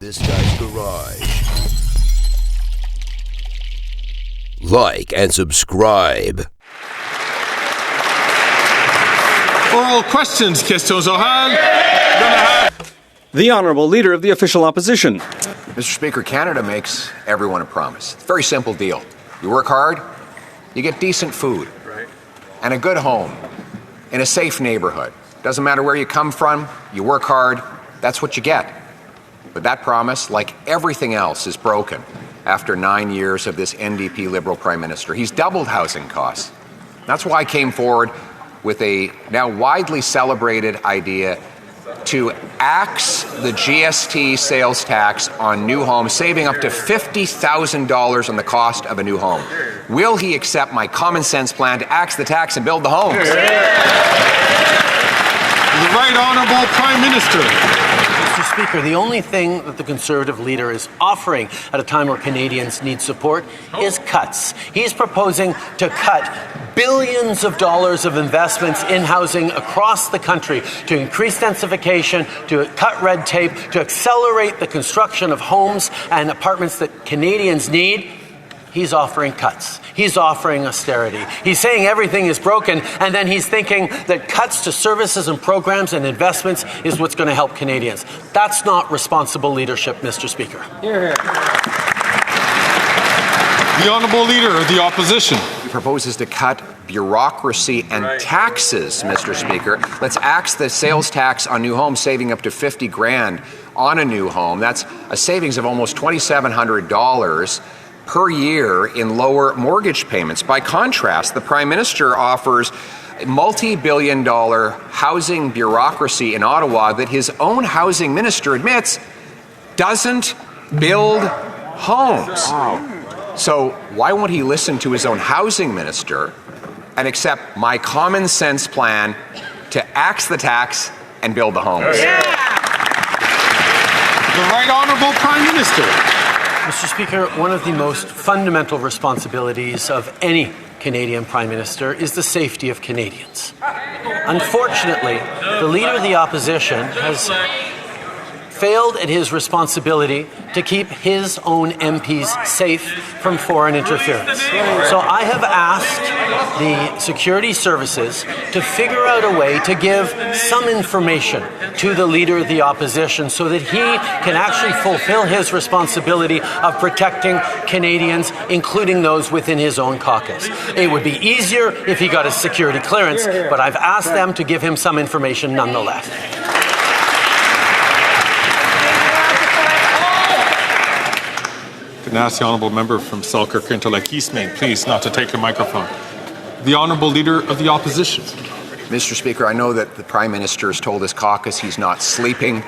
This Guy's Garage. Like and subscribe. Oral questions, questions orales. The Honourable Leader of the Official Opposition. Mr. Speaker, Canada makes everyone a promise. It's a very simple deal. You work hard, you get decent food, and a good home in a safe neighborhood. Doesn't matter where you come from, you work hard, that's what you get. But that promise, like everything else, is broken after 9 years of this NDP Liberal Prime Minister. He's doubled housing costs. That's why I came forward with a now widely celebrated idea to axe the GST sales tax on new homes, saving up to $50,000 on the cost of a new home. Will he accept my common sense plan to axe the tax and build the homes? The Right Honourable Prime Minister. Mr. Speaker, the only thing that the Conservative leader is offering at a time where Canadians need support is cuts. He's proposing to cut billions of dollars of investments in housing across the country to increase densification, to cut red tape, to accelerate the construction of homes and apartments that Canadians need. He's offering cuts. He's offering austerity. He's saying everything is broken, and then he's thinking that cuts to services and programs and investments is what's going to help Canadians. That's not responsible leadership, Mr. Speaker. The Honourable Leader of the Opposition. He proposes to cut bureaucracy and taxes, Mr. Speaker. Let's axe the sales tax on new homes, saving up to $50,000 on a new home. That's a savings of almost $2,700 per year in lower mortgage payments. By contrast, the Prime Minister offers a multi-billion-dollar housing bureaucracy in Ottawa that his own housing minister admits doesn't build homes. So why won't he listen to his own housing minister and accept my common sense plan to axe the tax and build the homes? The Right Honourable Prime Minister. Mr. Speaker, one of the most fundamental responsibilities of any Canadian Prime Minister is the safety of Canadians. Unfortunately, the Leader of the Opposition has failed at his responsibility to keep his own MPs safe from foreign interference. So I have asked the security services to figure out a way to give some information to the Leader of the Opposition so that he can actually fulfill his responsibility of protecting Canadians, including those within his own caucus. It would be easier if he got a security clearance, but I've asked them to give him some information nonetheless. Can I ask the Honourable Member from Selkirk into Eastmain, please, not to take the microphone. The Honourable Leader of the Opposition. Mr. Speaker, I know that the Prime Minister has told his caucus he's not sleeping.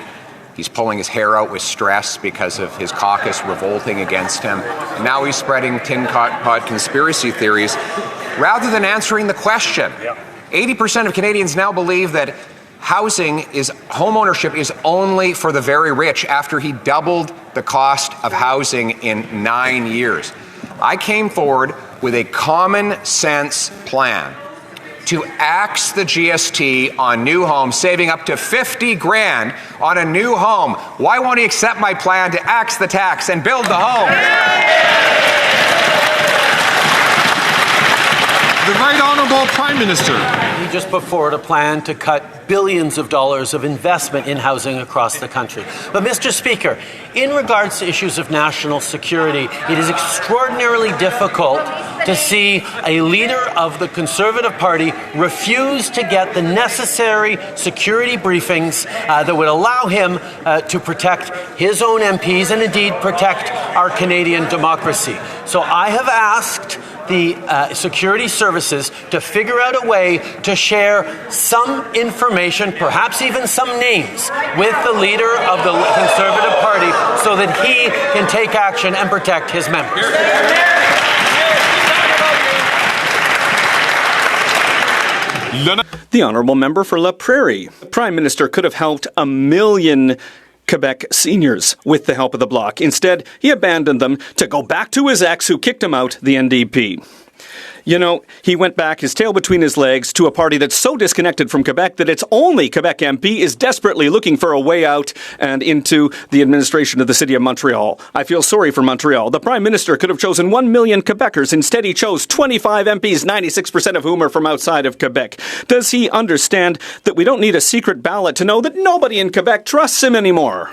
He's pulling his hair out with stress because of his caucus revolting against him. And now he's spreading tin pot conspiracy theories rather than answering the question. 80% of Canadians now believe that home ownership is only for the very rich after he doubled the cost of housing in 9 years. I came forward with a common sense plan to axe the GST on new homes, saving up to $50,000 on a new home. Why won't he accept my plan to axe the tax and build the home? The Right Honourable Prime Minister. He just put forward a plan to cut billions of dollars of investment in housing across the country. But, Mr. Speaker, in regards to issues of national security, it is extraordinarily difficult to see a leader of the Conservative Party refuse to get the necessary security briefings that would allow him to protect his own MPs and indeed protect our Canadian democracy. So I have asked the security services to figure out a way to share some information, perhaps even some names, with the leader of the Conservative Party so that he can take action and protect his members. The Honourable Member for La Prairie. The Prime Minister could have helped 1 million Quebec seniors with the help of the Bloc. Instead, he abandoned them to go back to his ex who kicked him out, the NDP. You know, he went back, his tail between his legs, to a party that's so disconnected from Quebec that its only Quebec MP is desperately looking for a way out and into the administration of the city of Montreal. I feel sorry for Montreal. The Prime Minister could have chosen 1 million Quebecers. Instead, he chose 25 MPs, 96% of whom are from outside of Quebec. Does he understand that we don't need a secret ballot to know that nobody in Quebec trusts him anymore?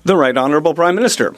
The Right Honourable Prime Minister.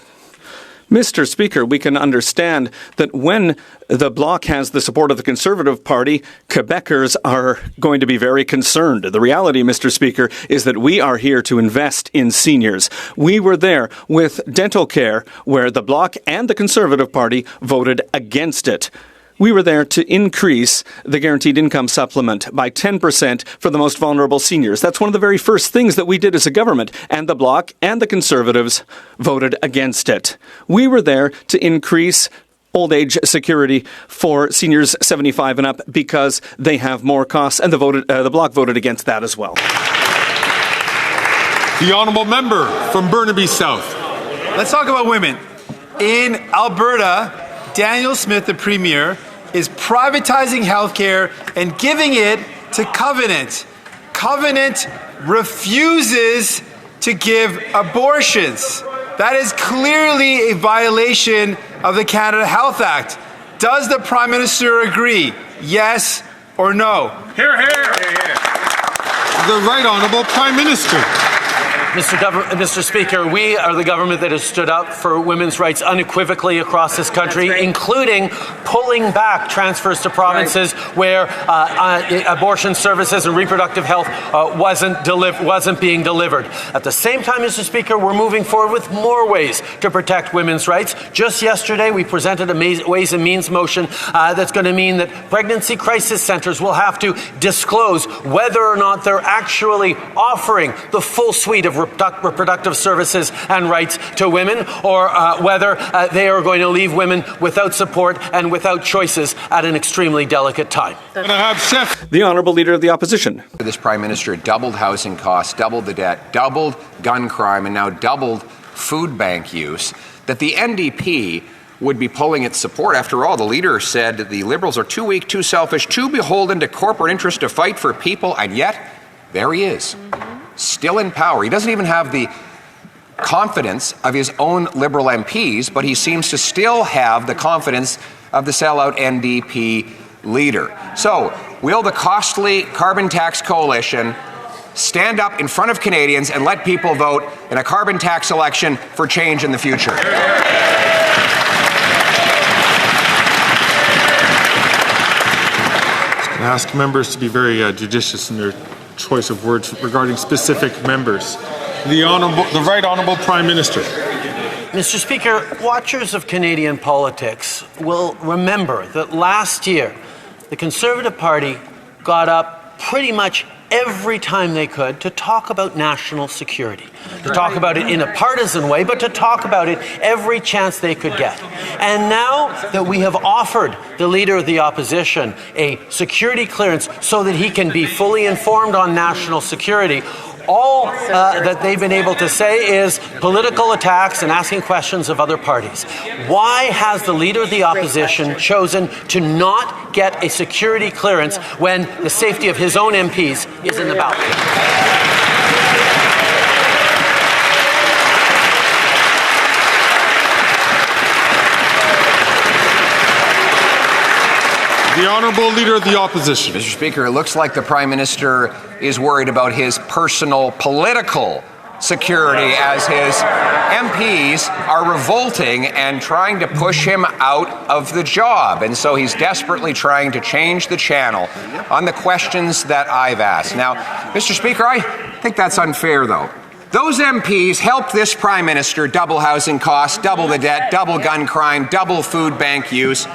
Mr. Speaker, we can understand that when the Bloc has the support of the Conservative Party, Quebecers are going to be very concerned. The reality, Mr. Speaker, is that we are here to invest in seniors. We were there with dental care, where the Bloc and the Conservative Party voted against it. We were there to increase the guaranteed income supplement by 10% for the most vulnerable seniors. That's one of the very first things that we did as a government, and the Bloc and the Conservatives voted against it. We were there to increase old age security for seniors 75 and up because they have more costs, and the Bloc voted against that as well. The honourable member from Burnaby South. Let's talk about women. In Alberta, Daniel Smith, the Premier, is privatizing healthcare and giving it to Covenant. Covenant refuses to give abortions. That is clearly a violation of the Canada Health Act. Does the Prime Minister agree? Yes or no? Hear, hear. The Right Honourable Prime Minister. Mr. Speaker, we are the government that has stood up for women's rights unequivocally across this country, including pulling back transfers to provinces where abortion services and reproductive health wasn't being delivered. At the same time, Mr. Speaker, we're moving forward with more ways to protect women's rights. Just yesterday, we presented a Ways and Means motion that's going to mean that pregnancy crisis centres will have to disclose whether or not they're actually offering the full suite of reproductive services and rights to women, or whether they are going to leave women without support and without choices at an extremely delicate time. The Honourable Leader of the Opposition. This Prime Minister doubled housing costs, doubled the debt, doubled gun crime, and now doubled food bank use, that the NDP would be pulling its support. After all, the leader said that the Liberals are too weak, too selfish, too beholden to corporate interests to fight for people, and yet there he is. Still in power. He doesn't even have the confidence of his own Liberal MPs, but he seems to still have the confidence of the sellout NDP leader. So, will the costly carbon tax coalition stand up in front of Canadians and let people vote in a carbon tax election for change in the future? I ask members to be very judicious in their choice of words regarding specific members. The Right Honourable Prime Minister. Mr. Speaker, watchers of Canadian politics will remember that last year the Conservative Party got up pretty much every time they could to talk about national security, to talk about it in a partisan way, but to talk about it every chance they could get. And now that we have offered the Leader of the Opposition a security clearance so that he can be fully informed on national security, all that they've been able to say is political attacks and asking questions of other parties. Why has the Leader of the Opposition chosen to not get a security clearance when the safety of his own MPs is in the balance? The Honourable Leader of the Opposition. Mr. Speaker, it looks like the Prime Minister is worried about his personal political security as his MPs are revolting and trying to push him out of the job. And so he's desperately trying to change the channel on the questions that I've asked. Now, Mr. Speaker, I think that's unfair, though. Those MPs helped this Prime Minister double housing costs, double the debt, double gun crime, double food bank use.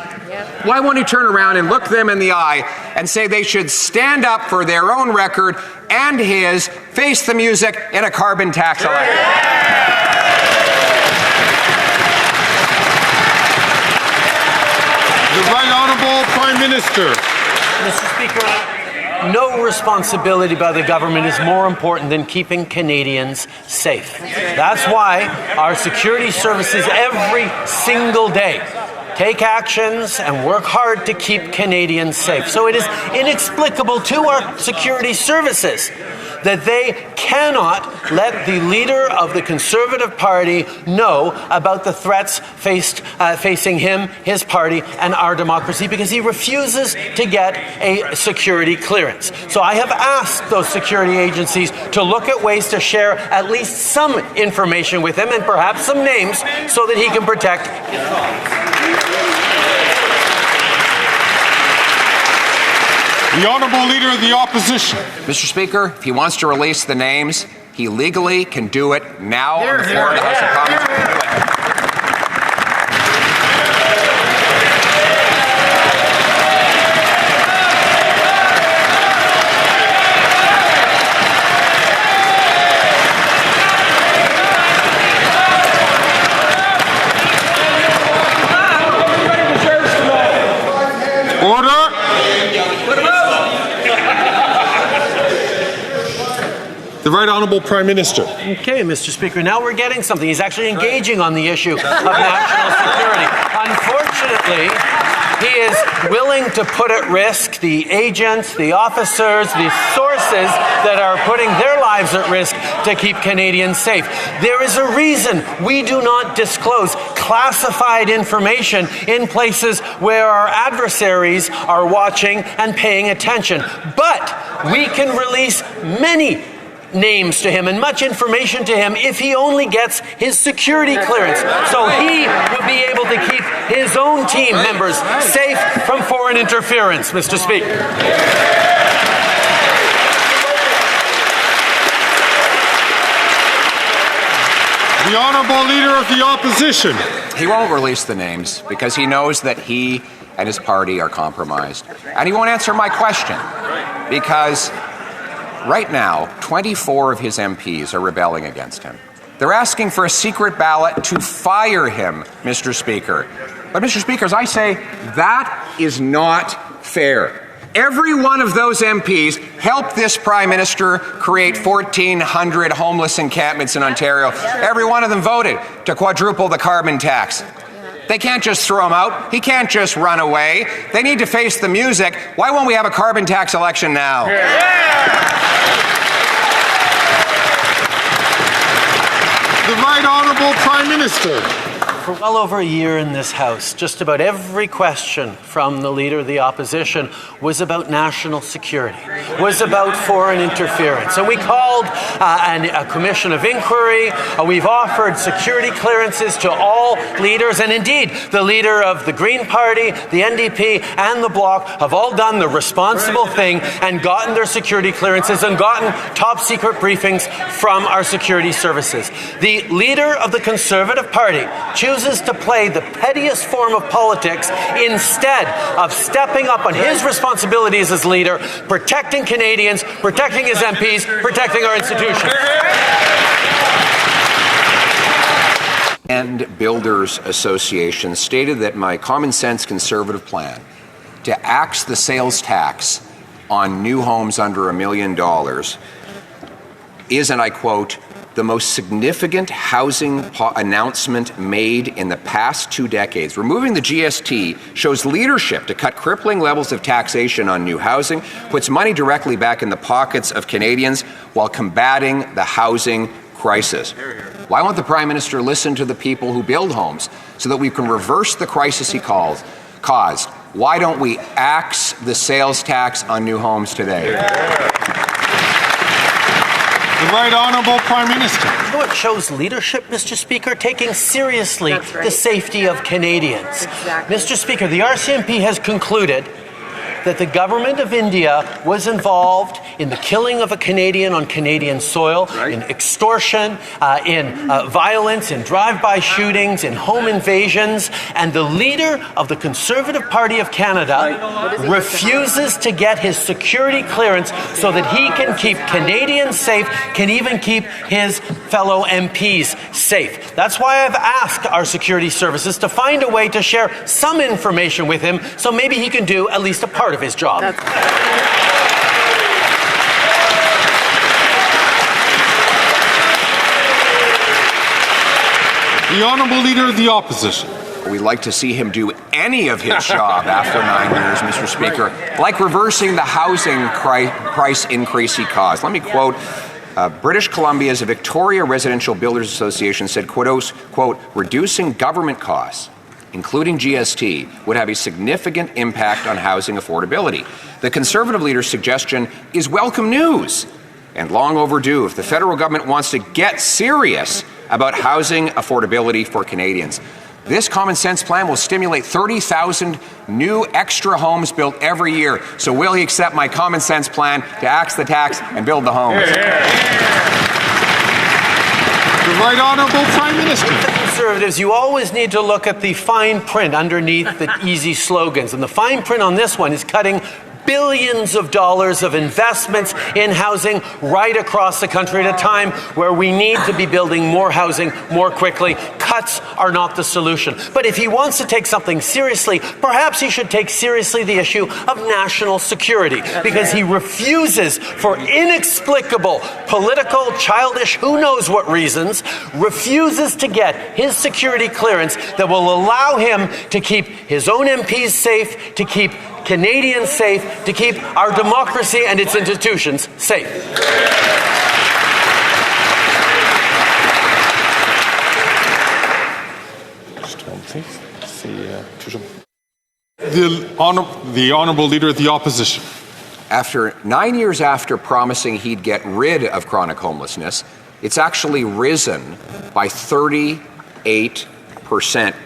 Why won't he turn around and look them in the eye and say they should stand up for their own record and his, face the music in a carbon tax election? The Right Honourable Prime Minister. Mr. Speaker, no responsibility by the government is more important than keeping Canadians safe. That's why our security services every single day take actions and work hard to keep Canadians safe. So it is inexplicable to our security services that they cannot let the leader of the Conservative Party know about the threats facing him, his party, and our democracy because he refuses to get a security clearance. So I have asked those security agencies to look at ways to share at least some information with him and perhaps some names so that he can protect. The Honourable Leader of the Opposition. Mr. Speaker, if he wants to release the names, he legally can do it now on the floor of the House of Commons. He can do it. Order. The Right Honourable Prime Minister. Okay, Mr. Speaker, now we're getting something. He's actually engaging on the issue of national security. Unfortunately, he is willing to put at risk the agents, the officers, the sources that are putting their lives at risk to keep Canadians safe. There is a reason we do not disclose classified information in places where our adversaries are watching and paying attention. But we can release many names to him and much information to him if he only gets his security clearance. So he will be able to keep his own team members safe from foreign interference, Mr. Speaker. The Honourable Leader of the Opposition. He won't release the names because he knows that he and his party are compromised. And he won't answer my question because right now, 24 of his MPs are rebelling against him. They're asking for a secret ballot to fire him, Mr. Speaker. But, Mr. Speaker, as I say, that is not fair. Every one of those MPs helped this Prime Minister create 1,400 homeless encampments in Ontario. Every one of them voted to quadruple the carbon tax. They can't just throw him out. He can't just run away. They need to face the music. Why won't we have a carbon tax election now? The Right Honourable Prime Minister. For well over a year in this House, just about every question from the Leader of the Opposition was about national security, was about foreign interference. And we called a commission of inquiry. We've offered security clearances to all leaders. And indeed, the leader of the Green Party, the NDP, and the Bloc have all done the responsible thing and gotten their security clearances and gotten top secret briefings from our security services. The leader of the Conservative Party chooses to play the pettiest form of politics instead of stepping up on his responsibilities as leader, protecting Canadians, protecting his MPs, protecting our institutions. And Builders Association stated that my common sense Conservative plan to axe the sales tax on new homes under $1 million is, and I quote, the most significant housing announcement made in the past 2 decades. Removing the GST shows leadership to cut crippling levels of taxation on new housing, puts money directly back in the pockets of Canadians while combating the housing crisis. Why won't the Prime Minister listen to the people who build homes so that we can reverse the crisis he caused? Why don't we axe the sales tax on new homes today? The Right Honourable Prime Minister. You know what shows leadership, Mr. Speaker? Taking seriously the safety of Canadians. Mr. Speaker, the RCMP has concluded that the government of India was involved in the killing of a Canadian on Canadian soil, in extortion, in violence, in drive-by shootings, in home invasions, and the leader of the Conservative Party of Canada refuses to get his security clearance so that he can keep Canadians safe, can even keep his fellow MPs safe. That's why I've asked our security services to find a way to share some information with him so maybe he can do at least a part of his job. The Honourable Leader of the Opposition. We'd like to see him do any of his job after 9 years, Mr. Speaker, like reversing the housing price increase he caused. Let me quote British Columbia's Victoria Residential Builders Association said, quote, reducing government costs, including GST, would have a significant impact on housing affordability. The Conservative leader's suggestion is welcome news and long overdue if the federal government wants to get serious about housing affordability for Canadians. This common sense plan will stimulate 30,000 new extra homes built every year. So will he accept my common sense plan to axe the tax and build the homes? The Right Honourable Prime Minister. Conservatives, you always need to look at the fine print underneath the easy slogans. And the fine print on this one is cutting billions of dollars of investments in housing right across the country at a time where we need to be building more housing more quickly. Cuts are not the solution. But if he wants to take something seriously, perhaps he should take seriously the issue of national security, because he refuses, for inexplicable, political, childish, who knows what reasons, refuses to get his security clearance that will allow him to keep his own MPs safe, to keep Canadians safe, to keep our democracy and its institutions safe. The Honourable Leader of the Opposition. After 9 years after promising he'd get rid of chronic homelessness, it's actually risen by 38%.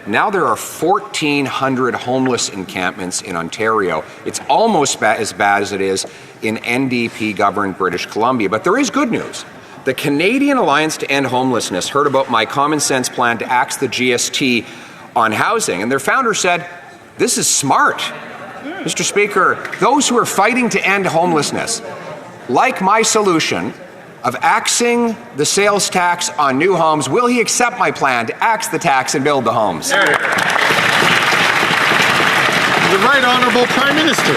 Now there are 1,400 homeless encampments in Ontario. It's almost as bad as it is in NDP-governed British Columbia. But there is good news. The Canadian Alliance to End Homelessness heard about my common sense plan to axe the GST on housing, and their founder said, this is smart. Mr. Speaker, those who are fighting to end homelessness, like my solution of axing the sales tax on new homes, will he accept my plan to axe the tax and build the homes? The Right Honourable Prime Minister.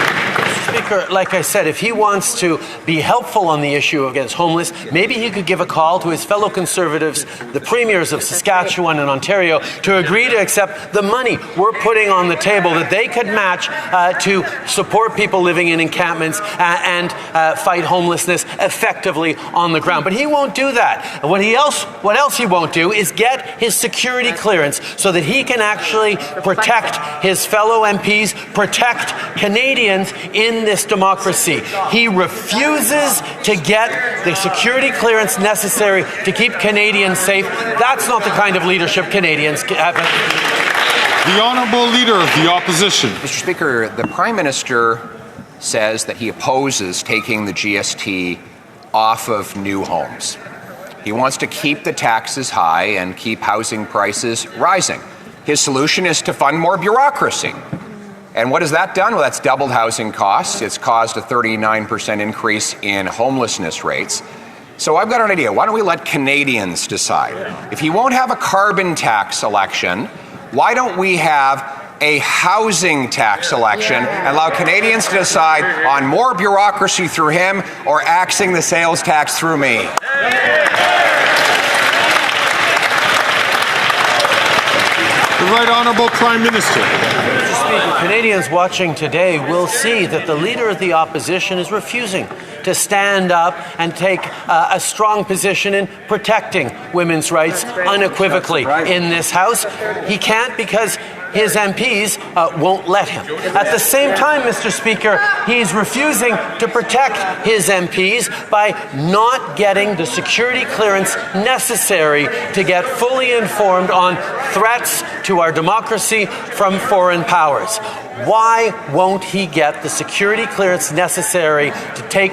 Speaker, like I said, if he wants to be helpful on the issue against homeless, maybe he could give a call to his fellow Conservatives, the premiers of Saskatchewan and Ontario, to agree to accept the money we're putting on the table that they could match to support people living in encampments and fight homelessness effectively on the ground. But he won't do that. What else he won't do is get his security clearance so that he can actually protect his fellow MPs, protect Canadians in this democracy. He refuses to get the security clearance necessary to keep Canadians safe. That's not the kind of leadership Canadians have. The Honourable Leader of the Opposition. Mr. Speaker, the Prime Minister says that he opposes taking the GST off of new homes. He wants to keep the taxes high and keep housing prices rising. His solution is to fund more bureaucracy. And what has that done? Well, that's doubled housing costs. It's caused a 39% increase in homelessness rates. So I've got an idea. Why don't we let Canadians decide? If he won't have a carbon tax election, why don't we have a housing tax election and allow Canadians to decide on more bureaucracy through him or axing the sales tax through me? The Right Honourable Prime Minister. Mr. Speaker, Canadians watching today will see that the Leader of the Opposition is refusing to stand up and take a strong position in protecting women's rights unequivocally in this House. He can't because his MPs won't let him. At the same time, Mr. Speaker, he's refusing to protect his MPs by not getting the security clearance necessary to get fully informed on threats to our democracy from foreign powers. Why won't he get the security clearance necessary to take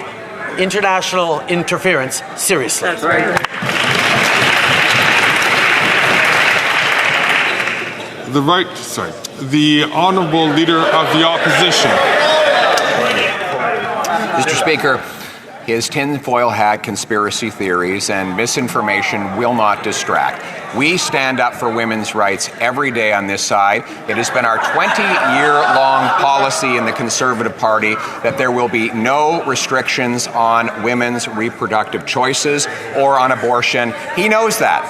international interference seriously? That's right. The Honourable Leader of the Opposition. Mr. Speaker, His tinfoil hat conspiracy theories and misinformation will not distract. We stand up for women's rights every day on this side. It has been our 20-year-long policy in the Conservative Party that there will be no restrictions on women's reproductive choices or on abortion. He knows that,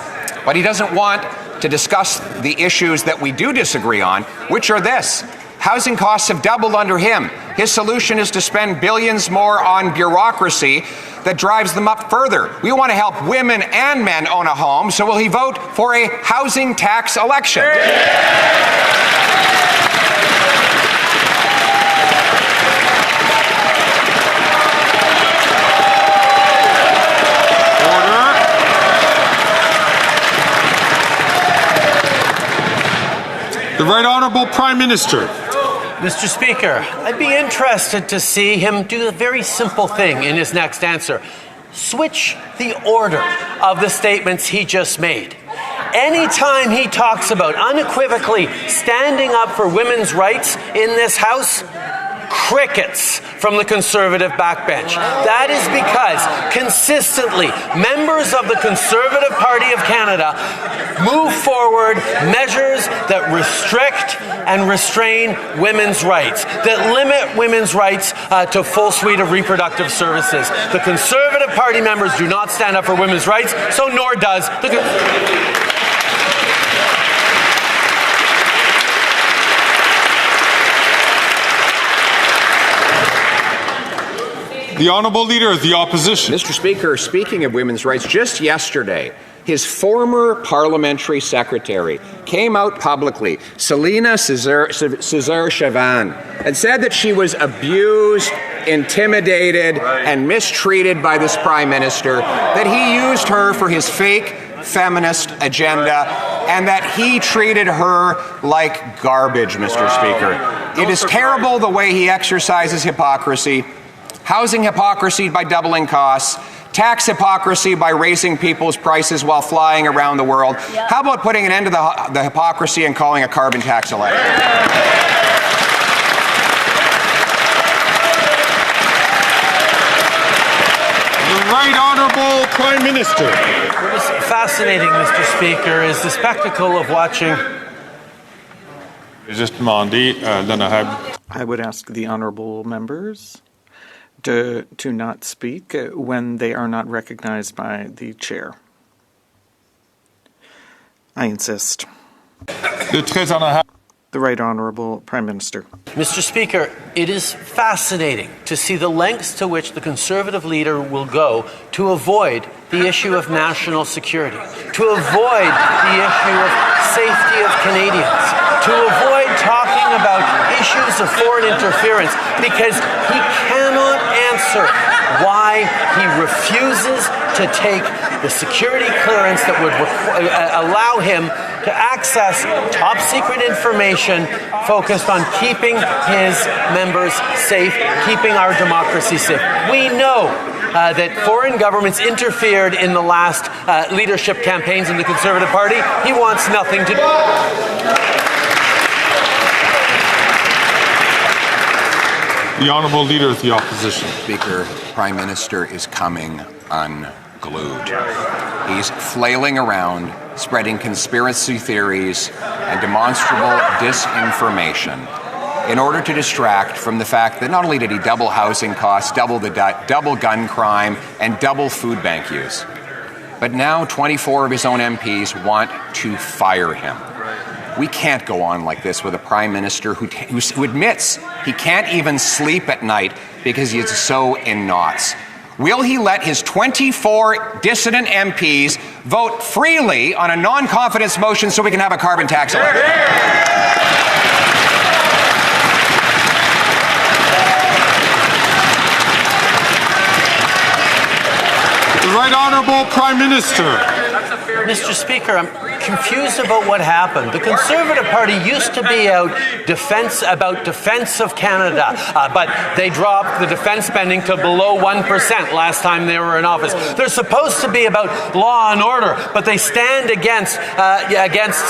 but he doesn't want to discuss the issues that we do disagree on, which are this. Housing costs have doubled under him. His solution is to spend billions more on bureaucracy that drives them up further. We want to help women and men own a home, so will he vote for a housing tax election? The Right Honourable Prime Minister. Mr. Speaker, I'd be interested to see him do a very simple thing in his next answer. Switch the order of the statements he just made. Anytime he talks about unequivocally standing up for women's rights in this House, crickets from the Conservative backbench. That is because consistently members of the Conservative Party of Canada move forward measures that restrict and restrain women's rights, that limit women's rights to full suite of reproductive services. The Conservative Party members do not stand up for women's rights, so nor does the The Honourable Leader of the Opposition. Mr. Speaker, speaking of women's rights, just yesterday, his former parliamentary secretary came out publicly, Selina Cesar-Chavan, and said that she was abused, intimidated, and mistreated by this Prime Minister, that he used her for his fake feminist agenda, and that he treated her like garbage, Mr. Speaker. It is terrible the way he exercises hypocrisy. Housing hypocrisy by doubling costs, tax hypocrisy by raising people's prices while flying around the world. Yep. How about putting an end to the hypocrisy and calling a carbon tax election? The Right Honourable Prime Minister. What is fascinating, Mr. Speaker, is the spectacle of watching. I would ask the honourable members to not speak when they are not recognized by the chair. I insist. The Right Honourable Prime Minister. Mr. Speaker, it is fascinating to see the lengths to which the Conservative leader will go to avoid the issue of national security, to avoid the issue of safety of Canadians, to avoid talking about issues of foreign interference, because he cannot answer why he refuses to take the security clearance that would allow him to access top secret information focused on keeping his members safe, keeping our democracy safe. We know that foreign governments interfered in the last leadership campaigns in the Conservative Party. He wants nothing to do. The Honourable Leader of the Opposition. Speaker, Prime Minister is coming unglued. He's flailing around, spreading conspiracy theories and demonstrable disinformation in order to distract from the fact that not only did he double housing costs, double gun crime, and double food bank use, but now 24 of his own MPs want to fire him. We can't go on like this with a Prime Minister who admits he can't even sleep at night because he is so in knots. Will he let his 24 dissident MPs vote freely on a non-confidence motion so we can have a carbon tax election? The Right Honourable Prime Minister. Mr. Speaker, I'm confused about what happened. The Conservative Party used to be about defense of Canada, but they dropped the defense spending to below 1% last time they were in office. They're supposed to be about law and order, but they stand against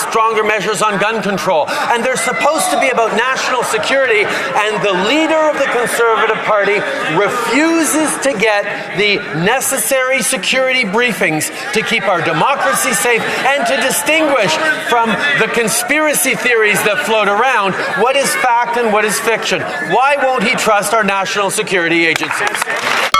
stronger measures on gun control. And they're supposed to be about national security, and the leader of the Conservative Party refuses to get the necessary security briefings to keep our democracy safe and to distinguish from the conspiracy theories that float around what is fact and what is fiction. Why won't he trust our national security agencies?